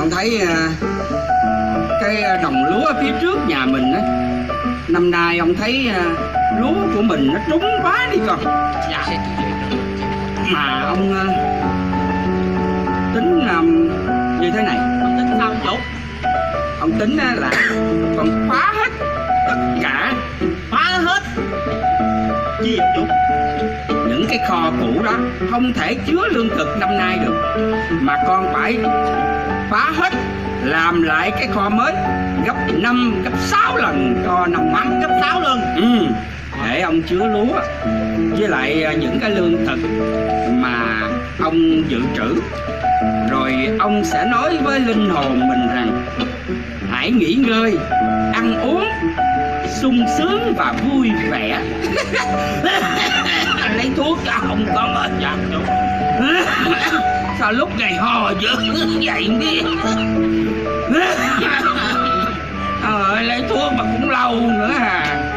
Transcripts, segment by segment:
ông thấy cái đồng lúa ở phía trước nhà mình á, năm nay ông thấy lúa của mình nó trúng quá đi con. Dạ. Mà ông tính như thế này. Ông tính sao ông chủ? Ông tính là còn phá hết tất cả. Phá hết gì ông chủ? Những cái kho cũ đó không thể chứa lương thực năm nay được, mà con phải phá hết, làm lại cái kho mới gấp 5, gấp 6 lần cho năm ngoái. Gấp 6 lần. Để ông chứa lúa với lại những cái lương thực mà ông dự trữ. Rồi ông sẽ nói với linh hồn mình rằng hãy nghỉ ngơi, ăn uống sung sướng và vui vẻ. Lấy thuốc cho ông con ơi. Dạ chủ. Sao lúc này ho dữ vậy biết. Lấy thuốc mà cũng lâu nữa à.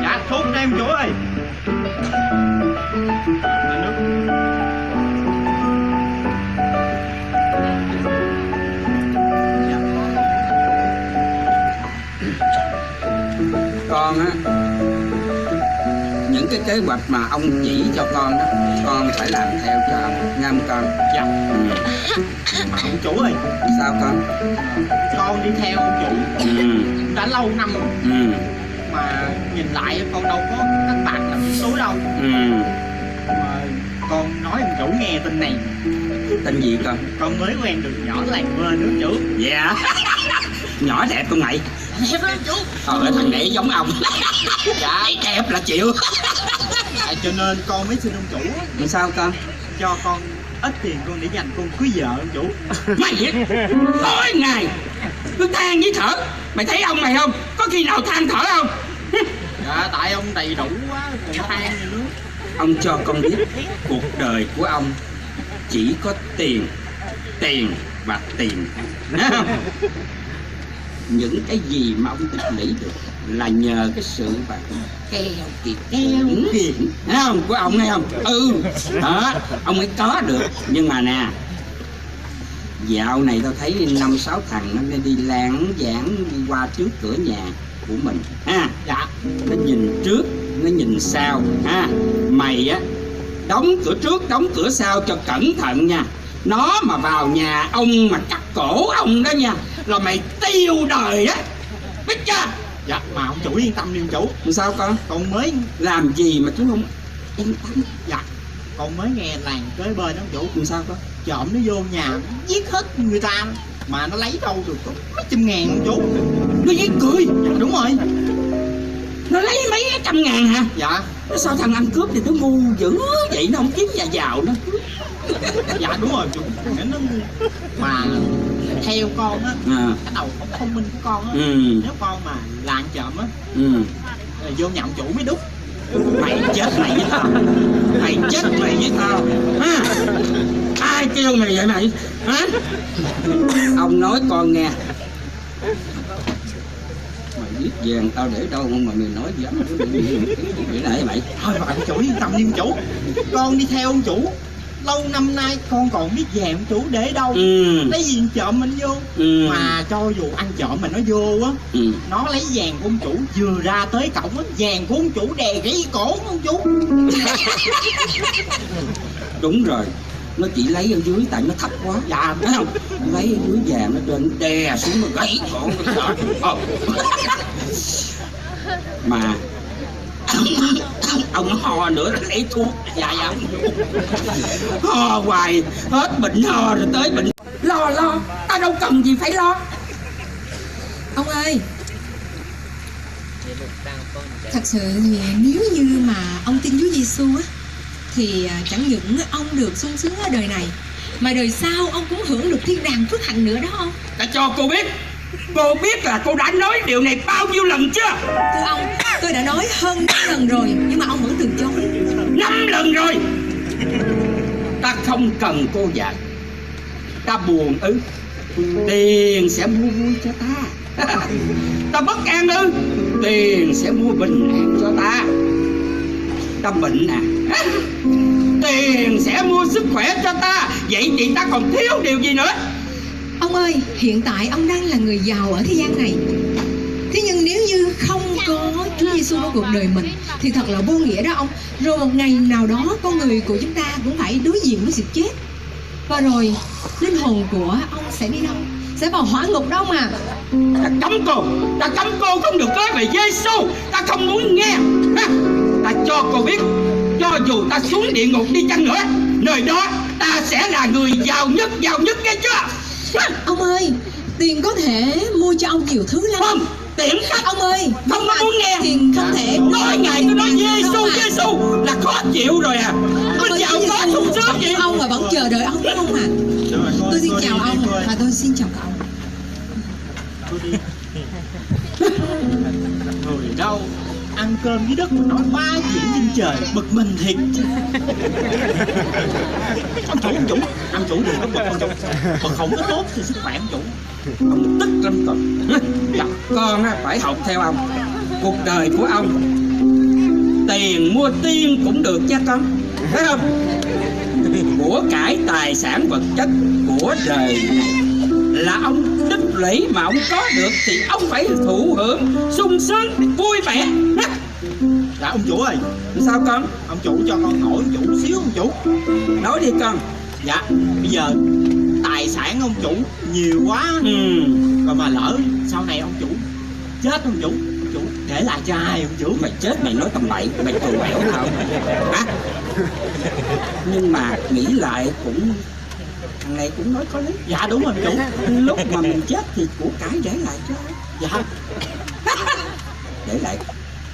Dạ thuốc đây ông chủ ơi. Con á, những cái kế hoạch mà ông chỉ cho con đó, con phải làm theo cho ông, nghe không con? Dạ. Mà ông chủ ơi. Sao con? Con đi theo ông chủ đã lâu năm rồi. Mà nhìn lại con đâu có các bạn làm cái số đâu. Mà con nói ông chủ nghe tin này. Tin gì con? Con mới quen được nhỏ làng quê nữa chủ. Dạ. Nhỏ đẹp không mày? Đẹp lắm chủ. Thằng để giống ông. Dạ. Đẹp là chịu. Cho nên con mới xin ông chủ. Sao con? Cho con ít tiền con để dành con cưới vợ ông chủ. Mày tối ngày cứ than với thở. Mày thấy ông mày không? Có khi nào than thở không? Dạ tại ông đầy đủ quá còn than gì nữa. Ông cho con biết cuộc đời của ông chỉ có tiền, tiền và tiền. Những cái gì mà ông tích lũy được là nhờ cái sự và keo kiệt, thấy không, của ông nghe không? Đó, ông mới có được. Nhưng mà nè, dạo này tao thấy 5-6 thằng nó đi lãng vãng đi qua trước cửa nhà của mình ha. Dạ. Nó nhìn trước, nó nhìn sau ha. Mày á, đóng cửa trước, đóng cửa sau cho cẩn thận nha. Nó mà vào nhà ông mà cắt cổ ông đó nha, là mày tiêu đời á, biết chưa? Dạ mà ông chủ yên tâm đi ông chủ. Sao con? Con mới làm gì mà chú không yên tâm? Dạ con mới nghe làng kế bên đó ông chủ. Sao con? Trộm nó vô nhà giết hết người ta mà nó lấy đâu được có mấy trăm ngàn ông chủ. Nó giết cười? Dạ đúng rồi. Nó lấy mấy trăm ngàn hả? Dạ. Sao thằng ăn cướp thì nó ngu dữ vậy, nó không kiếm nhà giàu nữa. Dạ đúng rồi chủ. Nó mà theo con á, cái đầu không thông minh của con á, nếu con mà lạng trộm á, vô nhà ông chủ mới đúc. Mày chết mày với tao, mày chết mày với tao ha. Ai kêu mày vậy mày hả? Ông nói con nghe, mày biết vàng tao để đâu không mà mày nói dám để lại mày. Thôi mà ông chủ yên tâm đi ông chủ. Con đi theo ông chủ lâu năm nay con còn biết vàng ông chủ để đâu. Lấy gì trộm mình vô. Mà cho dù ăn trộm mà nó vô á, nó lấy vàng của ông chủ vừa ra tới cổng á, vàng của ông chủ đè gãy cổ ông chủ. Đúng rồi, nó chỉ lấy ở dưới tại nó thấp quá. Dạ thấy không? Lấy ở dưới vàng nó trên đè xuống nó gãy cổ. Mà ông ho nữa là lấy thuốc. Dạ. Ho hoài hết bệnh ho rồi tới bệnh. Lo tao đâu cần gì phải lo. Ông ơi, thật sự thì nếu như mà ông tin Chúa Giêsu á, thì chẳng những ông được sung sướng ở đời này, mà đời sau ông cũng hưởng được thiên đàng phước hạnh nữa đó không? Đã cho cô biết. Cô biết là cô đã nói điều này bao nhiêu lần chưa? Thưa ông, tôi đã nói hơn 5 lần rồi, nhưng mà ông vẫn từ chối. 5 lần rồi. Ta không cần cô dạy. Ta buồn ư, tiền sẽ mua vui cho ta. Ta bất an ư, tiền sẽ mua bình an cho ta. Ta bệnh à, tiền sẽ mua sức khỏe cho ta. Vậy thì ta còn thiếu điều gì nữa? Ông ơi, hiện tại ông đang là người giàu ở thế gian này. Thế nhưng nếu như không có Chúa Giêsu trong cuộc đời mình thì thật là vô nghĩa đó ông. Rồi một ngày nào đó con người của chúng ta cũng phải đối diện với sự chết. Và rồi linh hồn của ông sẽ đi đâu? Sẽ vào hỏa ngục đâu mà. Ta cấm cô không được nói về Giêsu. Ta không muốn nghe. Ta cho cô biết, cho dù ta xuống địa ngục đi chăng nữa, nơi đó ta sẽ là người giàu nhất nghe chưa? Ông ơi, tiền có thể mua cho ông nhiều thứ lắm. Không, tiền khách. Ông ơi, không có muốn nghe. Tiền không thể nói ngày tôi nói Giêsu là khó chịu rồi à. Mình giàu có sung sướng gì. Ông mà vẫn chờ đợi ông đúng không ạ? Tôi xin chào ông và tôi xin chào ông. Người đâu ăn cơm dưới đất mà nói ba diễn trên trời, bực mình thiệt. Ông chủ đừng có bực ông chủ. Bực không có tốt thì sức khỏe ông chủ. Ông tức lắm con. Gặp con phải học theo ông. Cuộc đời của ông tiền mua tiên cũng được chứ con, phải không? Của cải tài sản vật chất của đời này là ông tích lũy mà ông có được thì ông phải thụ hưởng sung sướng vui vẻ. Dạ ông chủ ơi. Sao con? Ông chủ cho con hỏi ông chủ xíu ông chủ. Nói đi con. Dạ bây giờ tài sản ông chủ nhiều quá rồi mà lỡ sau này ông chủ chết ông chủ để lại cho ai ông chủ? Mày chết mày nói tầm bậy, mày trù bẻo nào hả? Nhưng mà nghĩ lại cũng thằng này cũng nói có lý. Dạ đúng rồi ông chủ. Lúc mà mình chết thì của cải để lại cho ai? Dạ để lại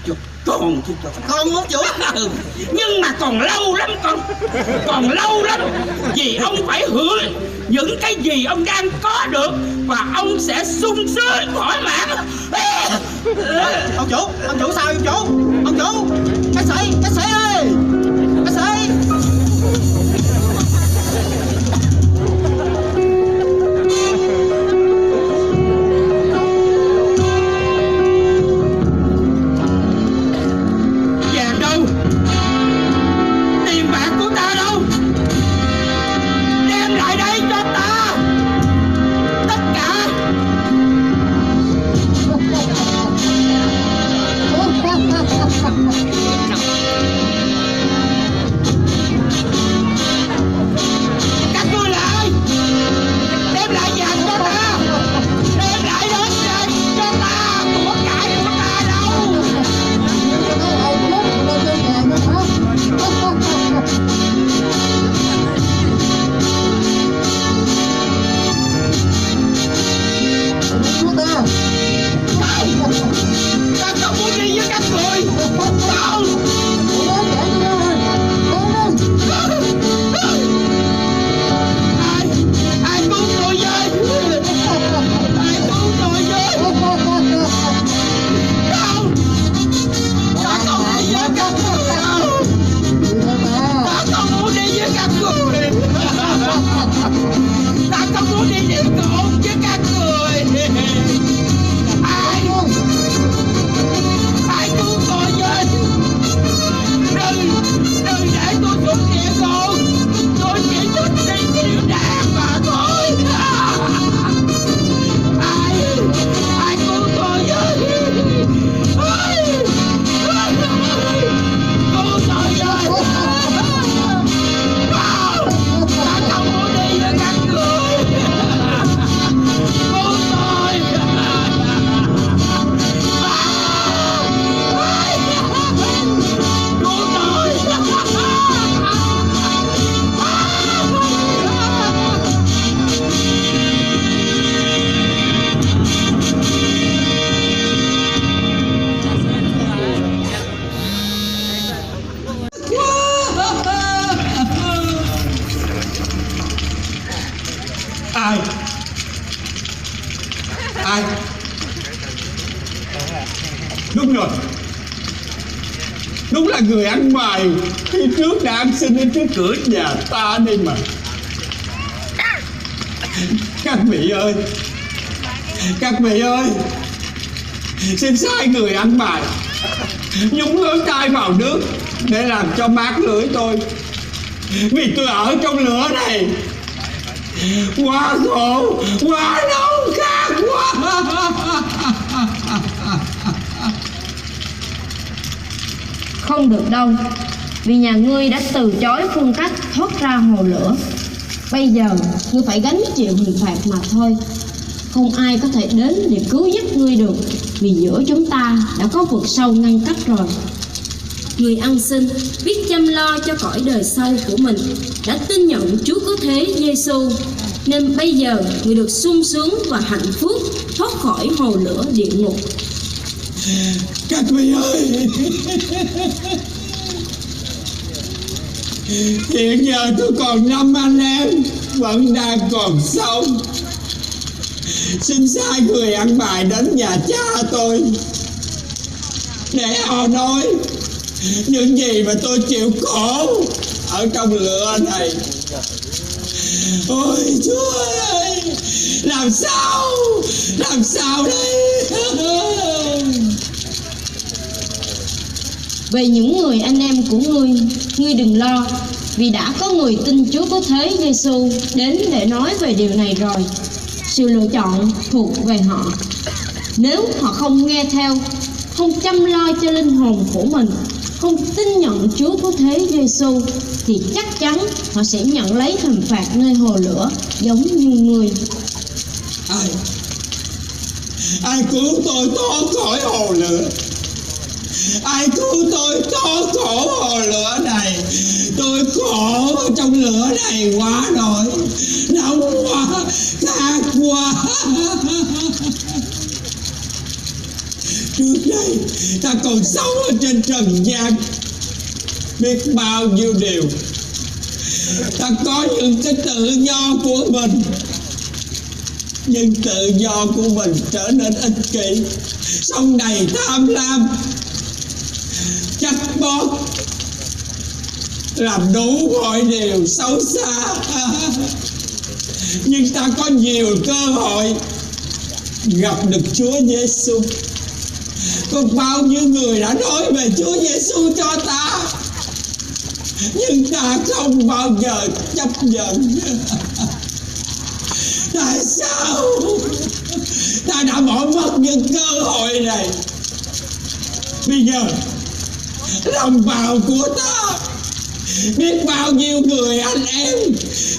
cho con chứ cho con ông chủ. Nhưng mà còn lâu lắm con, còn lâu lắm. Vì ông phải hưởng những cái gì ông đang có được và ông sẽ sung sướng thỏa mãn. Ông chủ sao ông chủ? Bác sĩ ơi, bác sĩ. Vàng đâu? Tiền bạc của ta đâu? Đem lại đây cho ta tất cả. Các ngươi là ai? Đem lại vàng cho ta, đem lại hết vàng cho ta. Của cải của ta đâu? Ta không muốn đi với các người. Không. Ai cứu tôi với? Ai cứu tôi với? Không. Ta không đi với các người đâu. Ta không muốn đi với các người. Ta không muốn đi địa ngục với các người. Ai cứu tôi với? Đừng để tôi xuống địa ngục. Tôi chỉ thích đi chịu đàn mà thôi. Ai cứu tôi với? Cứu tôi với. Ta không muốn đi với các người. Cứu tôi. Cứu tôi. Ai? Đúng rồi, đúng là người ăn mày khi trước đã ăn xin đến trước cửa nhà ta đây mà. Các vị ơi, xin sai người ăn mày nhúng lưỡi tay vào nước để làm cho mát lưỡi tôi, vì tôi ở trong lửa này quá khổ, quá đau khát quá. Không được đâu, vì nhà ngươi đã từ chối phương cách thoát ra hồ lửa. Bây giờ ngươi phải gánh chịu hình phạt mà thôi. Không ai có thể đến để cứu giúp ngươi được, vì giữa chúng ta đã có vực sâu ngăn cách rồi. Người ăn xin biết chăm lo cho cõi đời sau của mình, đã tin nhận Chúa Cứu Thế Giêsu, nên bây giờ người được sung sướng và hạnh phúc thoát khỏi hồ lửa địa ngục. Các vị ơi, hiện giờ tôi còn 5 anh em vẫn đang còn sống. Xin sai người ăn bài đến nhà cha tôi để họ nói những gì mà tôi chịu khổ ở trong lửa này. Ôi Chúa ơi, làm sao đây? Về những người anh em của ngươi đừng lo, vì đã có người tin Chúa Cứu Thế Giêsu đến để nói về điều này rồi. Sự lựa chọn thuộc về họ. Nếu họ không nghe theo, không chăm lo cho linh hồn của mình, không tin nhận Chúa Cứu Thế Giêsu, thì chắc chắn họ sẽ nhận lấy hình phạt nơi hồ lửa giống như người. Ai cứu tôi thoát khỏi hồ lửa? Ai cứu tôi thoát khỏi hồ lửa này? Tôi khổ ở trong lửa này quá rồi, nóng quá, khát quá. Trước đây ta còn sống ở trên trần gian, biết bao nhiêu điều. Ta có những cái tự do của mình, nhưng tự do của mình trở nên ích kỷ, sống đầy tham lam, chắc bóp, làm đủ mọi điều xấu xa. Nhưng ta có nhiều cơ hội gặp được Chúa Giêsu. Có bao nhiêu người đã nói về Chúa Giêsu cho ta, nhưng ta không bao giờ chấp nhận. Tại sao ta đã bỏ mất những cơ hội này? Bây giờ đồng bào của ta, biết bao nhiêu người anh em,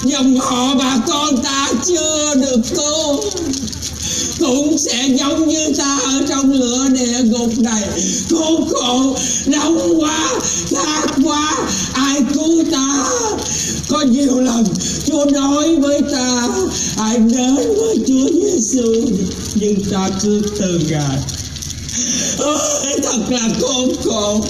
dòng họ bà con ta chưa được cứu, cũng sẽ giống như ta ở trong lửa địa ngục này, khốn khổ, nóng quá, khát quá. Ai cứu ta? Có nhiều lần Chúa nói với ta hãy đến với Chúa Giêsu, nhưng ta cứ từ ngài. Ôi, thật là khốn khổ.